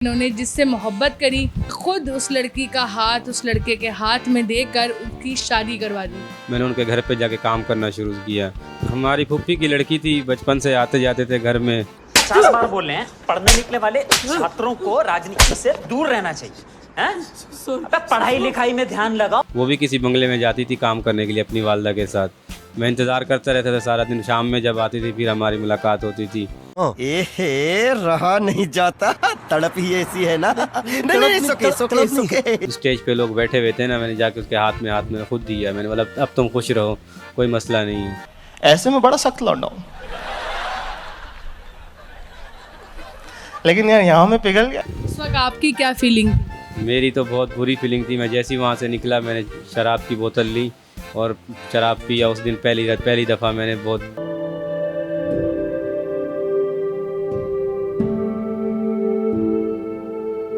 इन्होंने जिससे मोहब्बत करी, खुद उस लड़की का हाथ उस लड़के के हाथ में देकर उनकी शादी करवा दी। मैंने उनके घर पे जाके काम करना शुरू किया। हमारी फूफी की लड़की थी, बचपन से आते जाते थे घर में। 50 बार बोल रहे हैं, पढ़ने निकले वाले छात्रों को राजनीति से दूर रहना चाहिए। अबे पढ़ाई लिखाई में ध्यान लगाओ। वो भी किसी बंगले में जाती थी काम करने के लिए अपनी वालदा के साथ। मैं इंतज़ार करता रहता था सारा दिन। शाम में जब आती थी फिर हमारी मुलाकात होती थी। एहे, रहा नहीं जाता, तड़प ही ऐसी है ना। नहीं, सुके। स्टेज पे लोग बैठे हुए थे ना, मैंने जाके उसके हाथ में खुद दिया। मैंने बोला अब तुम खुश रहो, कोई मसला नहीं है। ऐसे में बड़ा सख्त लौंडा हूं, लेकिन यार यहाँ में पिघल गया। उस वक्त आपकी क्या फीलिंग थी? मेरी तो बहुत बुरी फीलिंग थी। मैं जैसे ही वहाँ से निकला मैंने शराब की बोतल ली और शराब पिया। उस दिन पहली दफ़ा मैंने बहुत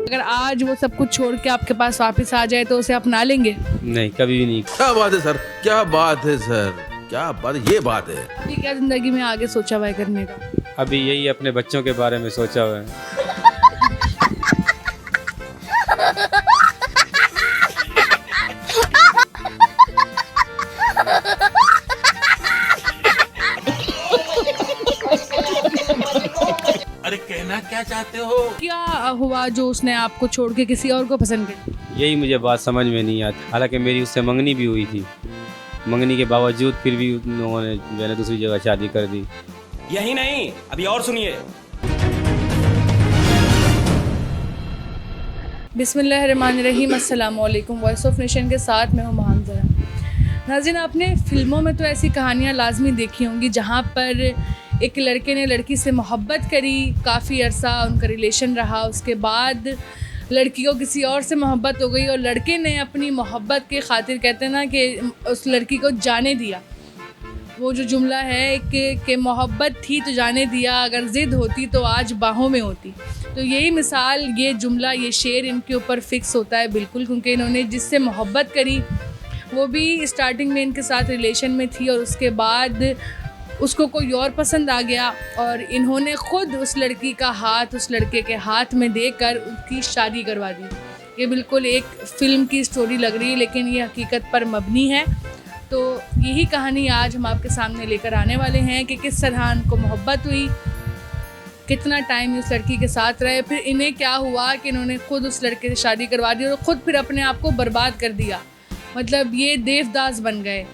अगर आज वो सब कुछ छोड़ के आपके पास वापस आ जाए तो उसे अपना लेंगे? नहीं, कभी भी नहीं। क्या बात है सर, क्या बात है सर, क्या बात, ये बात है। अभी क्या जिंदगी में आगे सोचा हुआ है करने का? अभी यही अपने बच्चों के बारे में सोचा हुआ है। अरे कहना क्या चाहते हो? क्या हुआ जो उसने आपको छोड़ के किसी और को पसंद कर? यही मुझे बात समझ में नहीं आती। हालांकि मेरी उससे मंगनी भी हुई थी, मंगनी के बावजूद फिर भी उन लोगों ने मैंने दूसरी जगह शादी कर दी। यही नहीं, अभी और सुनिए। बिस्मिल्लाहिर्रहमानिर्रहीम, अस्सलाम वालेकुम। वॉइस ऑफ नेशन के साथ मैं हूँ महान ज़रा। नाज़रीन, आपने फ़िल्मों में तो ऐसी कहानियाँ लाजमी देखी होंगी जहाँ पर एक लड़के ने लड़की से मोहब्बत करी, काफ़ी अरसा उनका रिलेशन रहा, उसके बाद लड़की को किसी और से मोहब्बत हो गई और लड़के ने अपनी मोहब्बत के खातिर, कहते हैं ना कि उस लड़की को जाने दिया। वो जो जुमला है कि मोहब्बत थी तो जाने दिया, अगर ज़िद होती तो आज बाहों में होती। तो यही मिसाल, ये जुमला, ये शेर इनके ऊपर फ़िक्स होता है बिल्कुल, क्योंकि इन्होंने जिससे मोहब्बत करी वो भी स्टार्टिंग में इनके साथ रिलेशन में थी और उसके बाद उसको कोई और पसंद आ गया और इन्होंने ख़ुद उस लड़की का हाथ उस लड़के के हाथ में देकर उनकी शादी करवा दी। ये बिल्कुल एक फ़िल्म की स्टोरी लग रही है, लेकिन ये हकीकत पर मबनी है। तो यही कहानी आज हम आपके सामने लेकर आने वाले हैं कि किस तरह इनको मोहब्बत हुई, कितना टाइम उस लड़की के साथ रहे, फिर इन्हें क्या हुआ कि इन्होंने ख़ुद उस लड़के से शादी करवा दी और ख़ुद फिर अपने आप को बर्बाद कर दिया। मतलब ये देवदास बन गए,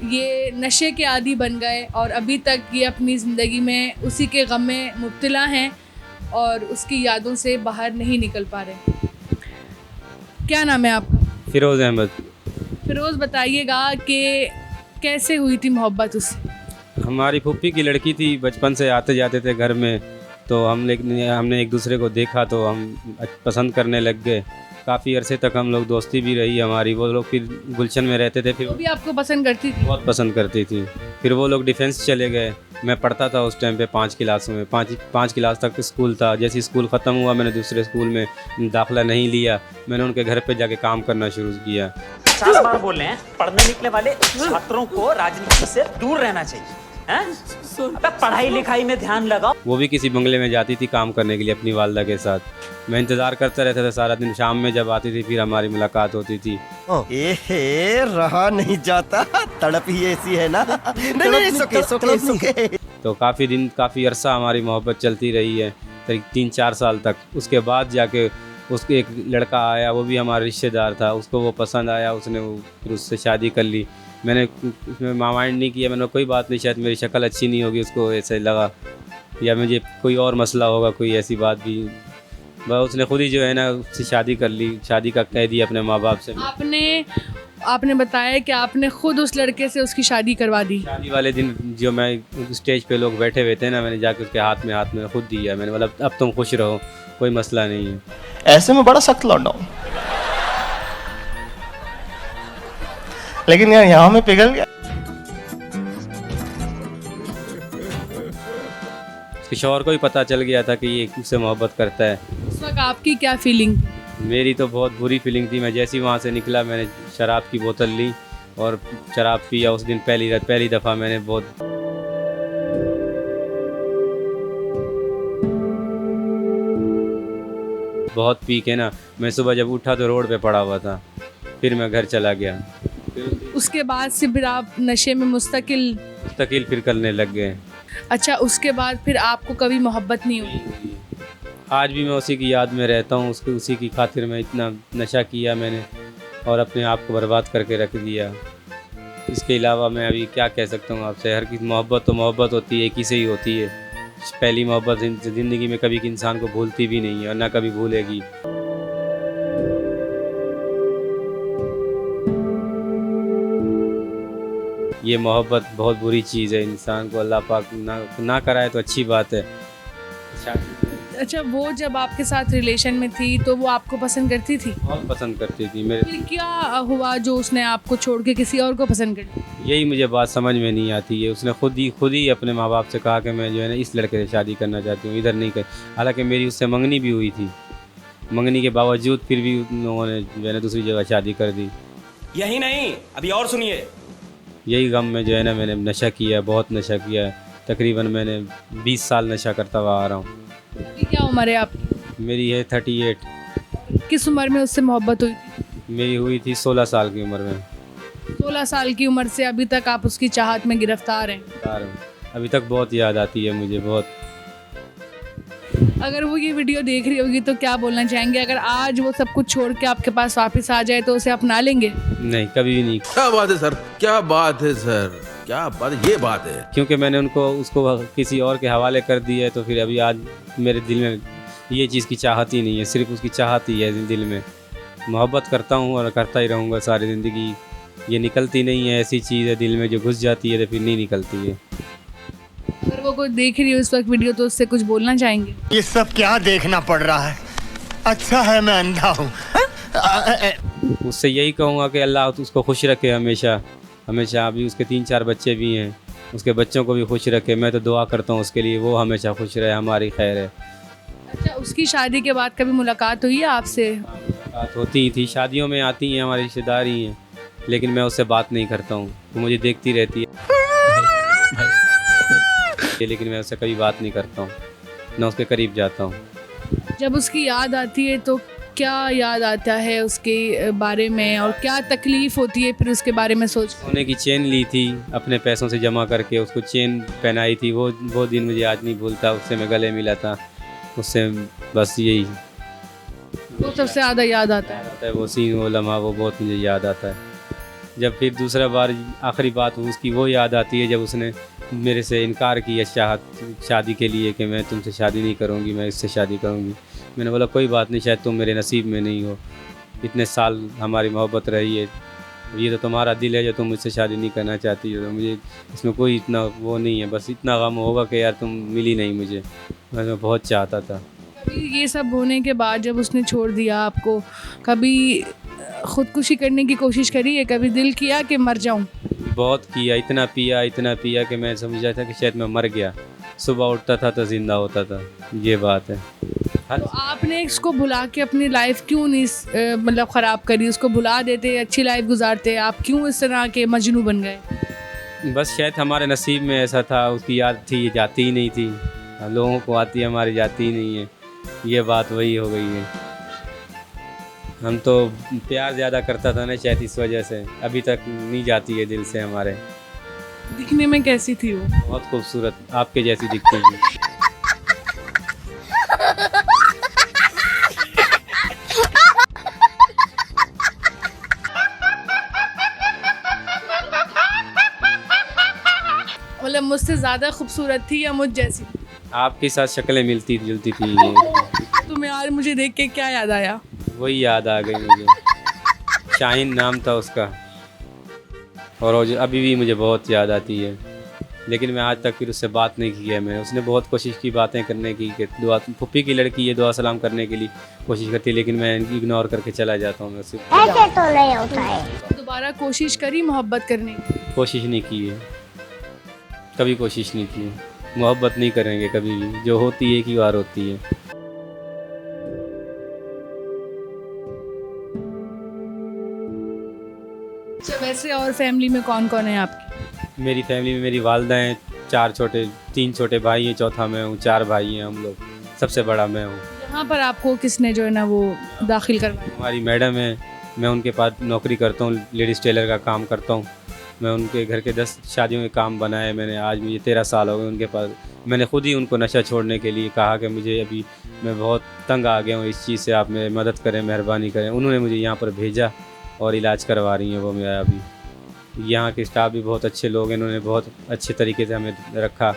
ये नशे के आदी बन गए और अभी तक ये अपनी ज़िंदगी में उसी के गम में मुब्तला हैं और उसकी यादों से बाहर नहीं निकल पा रहे। क्या नाम है आपका? फिरोज़ अहमद। फिरोज़, बताइएगा कि कैसे हुई थी मोहब्बत उससे? हमारी फूफी की लड़की थी, बचपन से आते जाते थे घर में। तो हमने एक दूसरे को देखा तो हम पसंद करने लग गए। काफ़ी अरसे तक हम लोग दोस्ती भी रही हमारी। वो लोग फिर गुलशन में रहते थे, फिर वो भी आपको पसंद करती थी? बहुत पसंद करती थी। फिर वो लोग डिफेंस चले गए। मैं पढ़ता था उस टाइम पे 5 क्लास में, पाँच क्लास तक स्कूल था। जैसे स्कूल ख़त्म हुआ मैंने दूसरे स्कूल में दाखिला नहीं लिया। मैंने उनके घर पे जाके काम करना शुरू किया। 50 बार बोल रहे हैं, पढ़ने निकले वाले छात्रों को राजनीति से दूर रहना चाहिए। अबे पढ़ाई लिखाई में ध्यान लगाओ। वो भी किसी बंगले में जाती थी काम करने के लिए अपनी वालदा के साथ। मैं इंतज़ार करता रहता था सारा दिन। शाम में जब आती थी फिर हमारी मुलाकात होती थी। एहे, रहा नहीं जाता, तड़प ही ऐसी है ना। नहीं, सुके। तो काफ़ी अरसा हमारी मोहब्बत चलती रही है, करीब 3-4 साल तक। उसके बाद जाके उसके एक लड़का आया, वो भी हमारा रिश्तेदार था। उसको वो पसंद आया, उसने फिर उससे शादी कर ली। मैंने उसमें माइंड नहीं किया। मैंने कोई बात नहीं, शायद मेरी शक्ल अच्छी नहीं होगी, उसको ऐसे लगा, या मुझे कोई और मसला होगा, कोई ऐसी बात भी। बस उसने खुद ही जो है ना उससे शादी कर ली, शादी का कह दिया अपने माँ बाप से। आपने बताया कि आपने खुद उस लड़के से उसकी शादी करवा दी। शादी वाले दिन जो मैं स्टेज पे लोग बैठे हुए थे ना, मैंने जाके उसके हाथ में खुद दिया। मैंने बोला अब तुम खुश रहो, कोई मसला नहीं है। ऐसे में बड़ा सख्त लौंडा हूं, लेकिन यार यहाँ में पिघल गया। किशोर को ही पता चल गया था कि ये उससे मोहब्बत करता है। उस वक्त आपकी क्या फीलिंग? मेरी तो बहुत बुरी फीलिंग थी। मैं जैसे ही वहाँ से निकला मैंने शराब की बोतल ली और शराब पिया। उस दिन पहली दफ़ा मैंने बहुत बहुत पी के ना, मैं सुबह जब उठा तो रोड पे पड़ा हुआ था, फिर मैं घर चला गया। उसके बाद से फिर आप नशे में मुस्तकिल। फिर करने लग गए। अच्छा, उसके बाद फिर आपको कभी मोहब्बत नहीं हुई? आज भी मैं उसी की याद में रहता हूँ, उसी की खातिर मैं इतना नशा किया मैंने और अपने आप को बर्बाद करके रख दिया। इसके अलावा मैं अभी क्या कह सकता हूँ आपसे। हर किसी मोहब्बत तो मोहब्बत होती है, एक ही से ही होती है। पहली मोहब्बत ज़िंदगी में कभी इंसान को भूलती भी नहीं है और ना कभी भूलेगी। ये मोहब्बत बहुत बुरी चीज़ है, इंसान को अल्लाह पाक ना कराए तो अच्छी बात है। अच्छा, वो जब आपके साथ रिलेशन में थी तो वो आपको पसंद करती थी? बहुत पसंद करती थी मेरे। फिर क्या हुआ जो उसने आपको छोड़ के किसी और को पसंद कर लिया? यही मुझे बात समझ में नहीं आती है। उसने खुद ही अपने माँ बाप से कहा कि मैं जो है ना इस लड़के से शादी करना चाहती हूँ, इधर नहीं कर। हालांकि मेरी उससे मंगनी भी हुई थी, मंगनी के बावजूद फिर भी उन लोगों ने जो है ना दूसरी जगह शादी कर दी। यही नहीं, अभी और सुनिए। यही गम में जो है ना मैंने नशा किया, बहुत नशा किया है। तकरीबन मैंने 20 साल नशा करता हुआ आ रहा हूँ। अभी क्या उम्र है आपकी? मेरी है 38। किस उम्र में उससे मोहब्बत हुई? मेरी हुई थी 16 साल की उम्र में। 16 साल की उम्र से अभी तक आप उसकी चाहत में गिरफ्तार हैं। बता रहा हूँ, अभी तक बहुत याद आती है मुझे, बहुत। अगर वो ये वीडियो देख रही होगी तो क्या बोलना चाहेंगे? अगर आज वो सब कुछ छोड़ के आपके पास वापस आ जाए तो उसे अपना लेंगे? नहीं, कभी भी नहीं। क्या बात है सर, क्या बात है सर, क्या बात, ये बात है। क्योंकि मैंने उसको किसी और के हवाले कर दिया है, तो फिर अभी आज मेरे दिल में ये चीज़ की चाहत ही नहीं है, सिर्फ उसकी चाहत ही है दिल में। मोहब्बत करता हूँ और करता ही रहूँगा सारी ज़िंदगी। ये निकलती नहीं है, ऐसी चीज़ है दिल में जो घुस जाती है तो फिर नहीं निकलती है। अगर वो कोई देख रही हो इस वक्त वीडियो तो उससे कुछ बोलना चाहेंगे? ये सब क्या देखना पड़ रहा है? अच्छा है मैं अंधा हूँ। उससे यही कहूँगा कि अल्लाह उसको खुश रखे हमेशा हमेशा। अभी उसके 3-4 बच्चे भी हैं, उसके बच्चों को भी खुश रखे। मैं तो दुआ करता हूँ उसके लिए, वो हमेशा खुश रहे, हमारी खैर है। अच्छा, उसकी शादी के बाद कभी मुलाकात हुई है आपसे? बात होती ही थी, शादियों में आती हैं, हमारी रिश्तेदार ही हैं, लेकिन मैं उससे बात नहीं करता हूँ। वो मुझे देखती रहती है लेकिन मैं उससे कभी बात नहीं करता हूँ, ना उसके करीब जाता हूँ। जब उसकी याद आती है तो क्या याद आता है उसके बारे में और क्या तकलीफ़ होती है फिर उसके बारे में सोच? सोने की चेन ली थी अपने पैसों से जमा करके, उसको चेन पहनाई थी, वो दिन मुझे आज नहीं भूलता। उससे मैं गले मिला था, उससे बस यही वो सबसे ज़्यादा याद आता है। वो सीन, वो लम्हा, वो बहुत मुझे याद आता है। जब फिर दूसरा बार आखिरी बात उसकी वो याद आती है जब उसने मेरे से इनकार किया शादी के लिए कि मैं तुमसे शादी नहीं करूँगी, मैं इससे शादी करूँगी। मैंने बोला कोई बात नहीं, शायद तुम मेरे नसीब में नहीं हो। इतने साल हमारी मोहब्बत रही है, ये तो तुम्हारा दिल है जो तुम मुझसे शादी नहीं करना चाहती हो। तो मुझे इसमें कोई इतना वो नहीं है, बस इतना गम होगा कि यार तुम मिली नहीं मुझे, मैं बहुत चाहता था। कभी ये सब होने के बाद जब उसने छोड़ दिया आपको, कभी ख़ुदकुशी करने की कोशिश करी है? कभी दिल किया कि मर जाऊं? बहुत किया, इतना पिया कि मैं समझा था कि शायद मैं मर गया। सुबह उठता था तो ज़िंदा होता था, ये बात है। तो आपने इसको भुला के अपनी लाइफ क्यों नहीं मतलब ख़राब करी? उसको भुला देते, अच्छी लाइफ गुजारते, आप क्यों इस तरह के मजनू बन गए? बस शायद हमारे नसीब में ऐसा था, उसकी याद थी, ये जाती ही नहीं थी। लोगों को आती है, हमारी जाती ही नहीं है, ये बात वही हो गई है। हम तो प्यार ज़्यादा करता था ना, शायद इस वजह से अभी तक नहीं जाती है दिल से हमारे। दिखने में कैसी थी वो? बहुत खूबसूरत, आपके जैसी दिखती थी। मतलब मुझसे ज़्यादा खूबसूरत थी या मुझ जैसी? आपके साथ शक्लें मिलती जुलती थी। तुम्हें यार मुझे देख के क्या याद आया? वही याद आ गई मुझे, शाहीन नाम था उसका, और अभी भी मुझे बहुत याद आती है। लेकिन मैं आज तक फिर उससे बात नहीं की है मैंने। उसने बहुत कोशिश की बातें करने की कि दुआ, फुप्पी की लड़की है, दुआ सलाम करने के लिए कोशिश करती है, लेकिन मैं इग्नोर करके चला जाता हूँ। मैं सिर्फ ऐसे तो नहीं होता है। दोबारा कोशिश करी मोहब्बत करने की? कोशिश नहीं की है, कभी कोशिश नहीं की है। मोहब्बत नहीं करेंगे कभी भी, जो होती है एक ही बार होती है। अच्छा, वैसे और फैमिली में कौन कौन है आपकी? मेरी फैमिली में मेरी वालदा हैं, 3 छोटे भाई हैं, चौथा मैं हूँ, 4 भाई हैं हम लोग, सबसे बड़ा मैं हूँ। यहाँ पर आपको किसने जो है ना वो दाखिल करवाया? हमारी मैडम है, मैं उनके पास नौकरी करता हूँ, लेडीज़ टेलर का काम करता हूँ। मैं उनके घर के 10 शादियों के काम बनाए मैंने, आज मुझे 13 साल हो गए उनके पास। मैंने खुद ही उनको नशा छोड़ने के लिए कहा कि मुझे अभी मैं बहुत तंग आ गया हूँ इस चीज़ से, आप मेरी मदद करें, मेहरबानी करें। उन्होंने मुझे यहाँ पर भेजा और इलाज करवा रही हैं वो मेरा अभी। यहाँ के स्टाफ भी बहुत अच्छे लोग हैं, इन्होंने बहुत अच्छे तरीके से हमें रखा,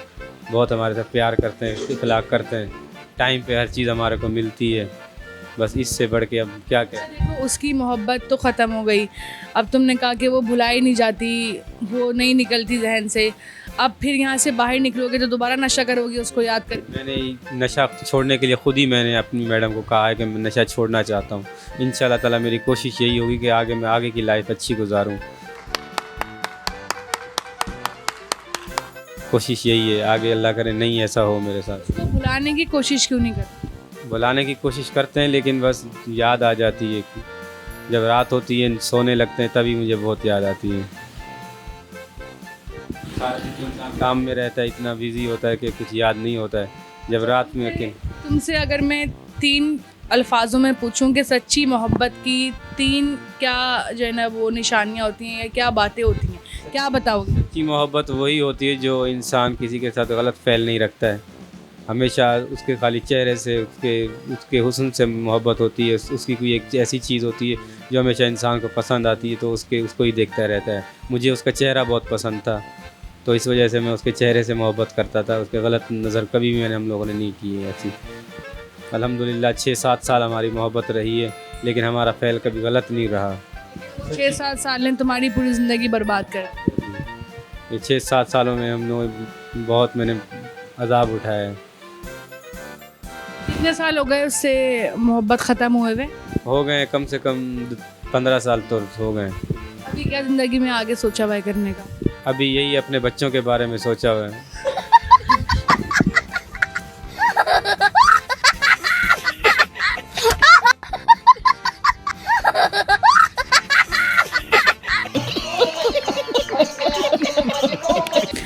बहुत हमारे साथ प्यार करते हैं, इखलाक करते हैं, टाइम पे हर चीज़ हमारे को मिलती है। बस इससे बढ़ के अब क्या कहें। देखो उसकी मोहब्बत तो ख़त्म हो गई, अब तुमने कहा कि वो भुलाई नहीं जाती, वो नहीं निकलती जहन से, अब फिर यहाँ से बाहर निकलोगे तो दोबारा नशा करोगे उसको याद कर। मैंने नशा छोड़ने के लिए खुद ही मैंने अपनी मैडम को कहा है कि मैं नशा छोड़ना चाहता हूँ। इंशाल्लाह ताला मेरी कोशिश यही होगी कि मैं आगे की लाइफ अच्छी गुजारूँ। कोशिश यही है, आगे अल्लाह करे नहीं ऐसा हो मेरे साथ। तो भुलाने की कोशिश क्यों नहीं करते? बुलाने की कोशिश करते हैं लेकिन बस याद आ जाती है। जब रात होती है सोने लगते हैं तभी मुझे बहुत याद आती है। सारा दिन इंसान काम में रहता है, इतना बिजी होता है कि कुछ याद नहीं होता है। जब रात में तुमसे अगर मैं 3 अल्फाजों में पूछूं कि सच्ची मोहब्बत की 3 क्या जो है ना वो निशानियाँ होती हैं या क्या बातें होती हैं, क्या बताओगे? सच्ची मोहब्बत वही होती है जो इंसान किसी के साथ गलत फ़ैल नहीं रखता है, हमेशा उसके खाली चेहरे से उसके हुस्न से मोहब्बत होती है। उसकी कोई एक ऐसी चीज़ होती है जो हमेशा इंसान को पसंद आती है तो उसको ही देखता रहता है। मुझे उसका चेहरा बहुत पसंद था तो इस वजह से मैं उसके चेहरे से मोहब्बत करता था। उसके गलत नज़र कभी भी हम लोगों ने नहीं की है ऐसी। अल्हम्दुलिल्लाह 6-7 साल हमारी मोहब्बत रही है लेकिन हमारा फ़ैल कभी गलत नहीं रहा। 6-7 साल ने तुम्हारी पूरी ज़िंदगी बर्बाद कर ये 6-7 सालों में हम लोग बहुत मैंने अजाब उठाया है। कितने साल हो गए उससे मोहब्बत ख़त्म हुए हुए? हो गए कम से कम 15 साल तो हो गए। अभी क्या ज़िंदगी में आगे सोचा हुआ है करने का? अभी यही अपने बच्चों के बारे में सोचा हुआ है।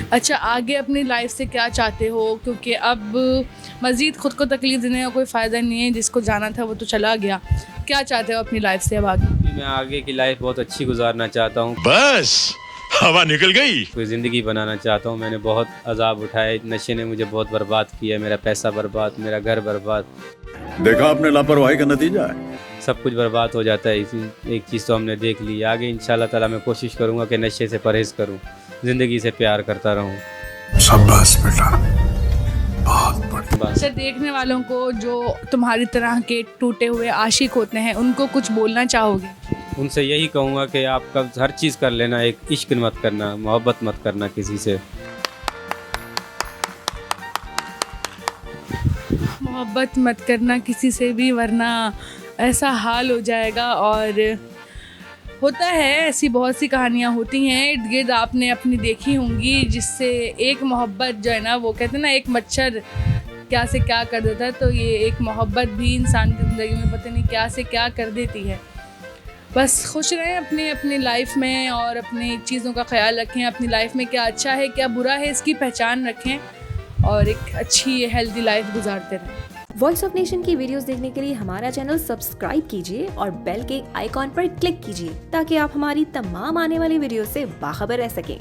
अच्छा, आगे अपनी लाइफ से क्या चाहते हो? क्योंकि अब मज़ीद ख़ुद को तकलीफ़ देने का कोई फ़ायदा नहीं है, जिसको जाना था वो तो चला गया। क्या चाहते हो अपनी लाइफ से अब आगे? मैं आगे की लाइफ बहुत अच्छी गुजारना चाहता हूँ। बस हवा निकल गई। कोई ज़िंदगी बनाना चाहता हूँ। मैंने बहुत अजाब उठाए, नशे ने मुझे बहुत बर्बाद किया, मेरा पैसा बर्बाद, मेरा घर बर्बाद। देखा आपने लापरवाही का नतीजा है। सब कुछ बर्बाद हो जाता है। इसी एक चीज़ तो हमने देख ली। आगे इंशाल्लाह ताला मैं कोशिश करूँगा कि नशे से परहेज़ करूँ, ज़िंदगी से प्यार करता रहूँ। शाबाश बेटा, बहुत बढ़िया। अच्छा, देखने वालों को जो तुम्हारी तरह के टूटे हुए आशिक होते हैं उनको कुछ बोलना चाहोगे? उनसे यही कहूँगा कि आप हर चीज़ कर लेना, एक इश्क मत करना, मोहब्बत मत करना किसी से। मोहब्बत मत करना किसी से भी, वरना ऐसा हाल हो जाएगा। और होता है, ऐसी बहुत सी कहानियाँ होती हैं इर्द गिर्द, आपने अपनी देखी होंगी, जिससे एक मोहब्बत जो है ना वो कहते हैं ना एक मच्छर क्या से क्या कर देता है, तो ये एक मोहब्बत भी इंसान की ज़िंदगी में पता नहीं क्या से क्या कर देती है। बस खुश रहें अपनी अपनी लाइफ में और अपनी चीज़ों का ख्याल रखें। अपनी लाइफ में क्या अच्छा है क्या बुरा है इसकी पहचान रखें और एक अच्छी हेल्दी लाइफ गुजारते रहें। वॉइस ऑफ नेशन की वीडियोस देखने के लिए हमारा चैनल सब्सक्राइब कीजिए और बेल के आइकॉन पर क्लिक कीजिए ताकि आप हमारी तमाम आने वाली वीडियो से बाखबर रह सकें।